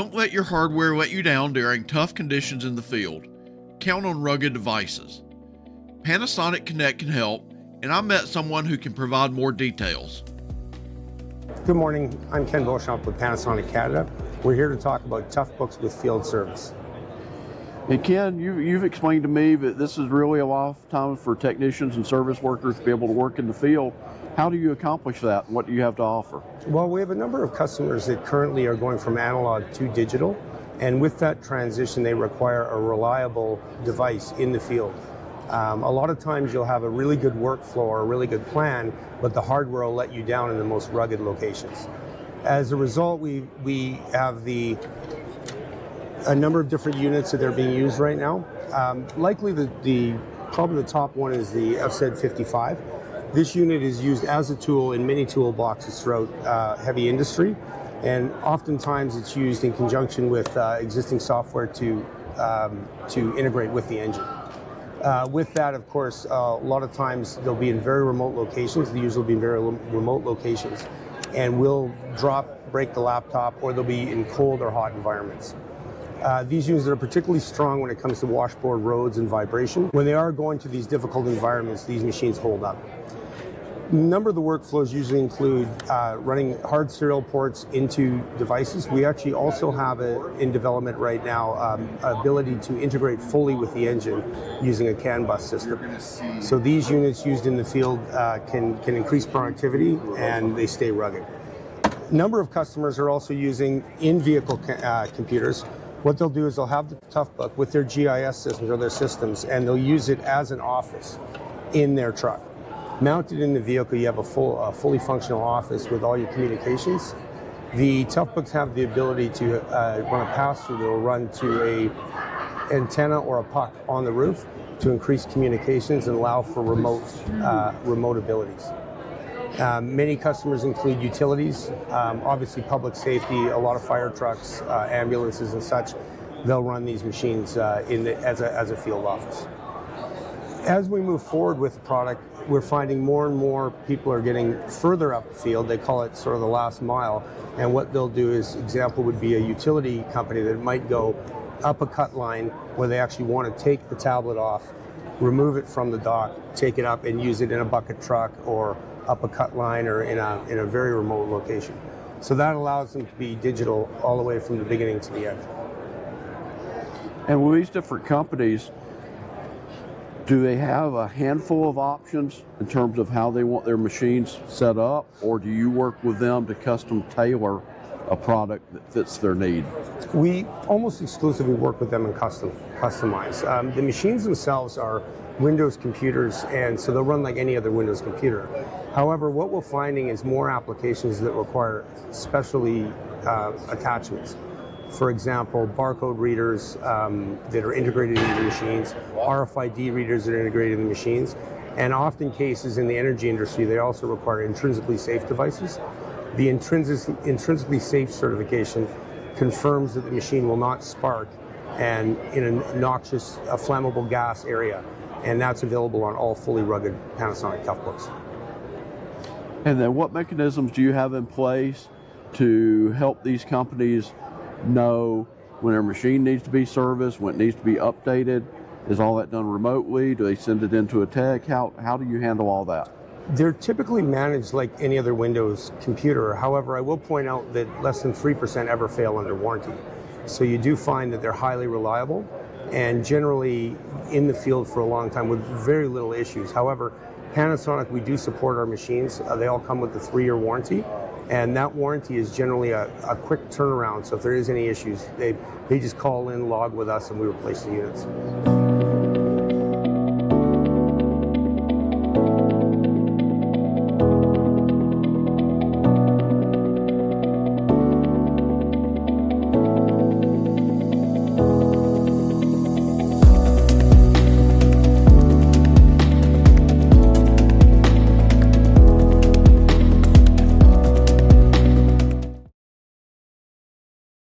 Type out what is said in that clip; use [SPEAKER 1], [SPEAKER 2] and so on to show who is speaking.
[SPEAKER 1] Don't let your hardware let you down during tough conditions in the field. Count on rugged devices. Panasonic Connect can help, and I met someone who can provide more details.
[SPEAKER 2] Good morning, I'm Ken Beauchamp with Panasonic Canada. We're here to talk about Toughbooks with field service.
[SPEAKER 3] And Ken, you've explained to me that this is really a lot of time for technicians and service workers to be able to work in the field. How do you accomplish that? What do you have to offer?
[SPEAKER 2] Well, we have a number of customers that currently are going from analog to digital, and with that transition, they require a reliable device in the field. A lot of times you'll have a really good workflow or a really good plan, but the hardware will let you down in the most rugged locations. As a result, we have a number of different units that are being used right now. Likely probably the top one is the FZ 55. This unit is used as a tool in many toolboxes throughout heavy industry, and oftentimes it's used in conjunction with existing software to integrate with the engine. With that, of course, a lot of times they'll be in very remote locations. They usually be in very remote locations, and will break the laptop, or they'll be in cold or hot environments. These units are particularly strong when it comes to washboard roads and vibration. When they are going to these difficult environments, these machines hold up. A number of the workflows usually include running hard serial ports into devices. We actually also have in development right now ability to integrate fully with the engine using a CAN bus system. So these units used in the field can increase productivity, and they stay rugged. A number of customers are also using in-vehicle computers. What they'll do is they'll have the Toughbook with their GIS systems or their systems, and they'll use it as an office in their truck. Mounted in the vehicle, you have a fully functional office with all your communications. The Toughbooks have the ability to run a pass-through that will run to an antenna or a puck on the roof to increase communications and allow for remote abilities. Many customers include utilities, obviously public safety, a lot of fire trucks, ambulances and such. They'll run these machines as a field office. As we move forward with the product, we're finding more and more people are getting further up the field. They call it sort of the last mile. And what they'll do is, example would be a utility company that might go up a cut line where they actually want to take the tablet off, remove it from the dock, take it up and use it in a bucket truck or up a cut line or in a very remote location. So that allows them to be digital all the way from the beginning to the end.
[SPEAKER 3] And with these different companies, do they have a handful of options in terms of how they want their machines set up, or do you work with them to custom tailor a product that fits their need?
[SPEAKER 2] We almost exclusively work with them and customize. The machines themselves are Windows computers, and so they'll run like any other Windows computer. However, what we're finding is more applications that require specialty attachments. For example, barcode readers that are integrated into the machines, RFID readers that are integrated in the machines, and often cases in the energy industry, they also require intrinsically safe devices. The intrinsically safe certification confirms that the machine will not spark and in a noxious, flammable gas area, and that's available on all fully rugged Panasonic Toughbooks.
[SPEAKER 3] And then what mechanisms do you have in place to help these companies know when their machine needs to be serviced, when it needs to be updated? Is all that done remotely? Do they send it into a tech? How do you handle all that?
[SPEAKER 2] They're typically managed like any other Windows computer. However, I will point out that less than 3% ever fail under warranty. So you do find that they're highly reliable and generally in the field for a long time with very little issues. However, Panasonic, we do support our machines. They all come with a 3-year warranty. And that warranty is generally a quick turnaround. So if there is any issues, they just call in, log with us, and we replace the units.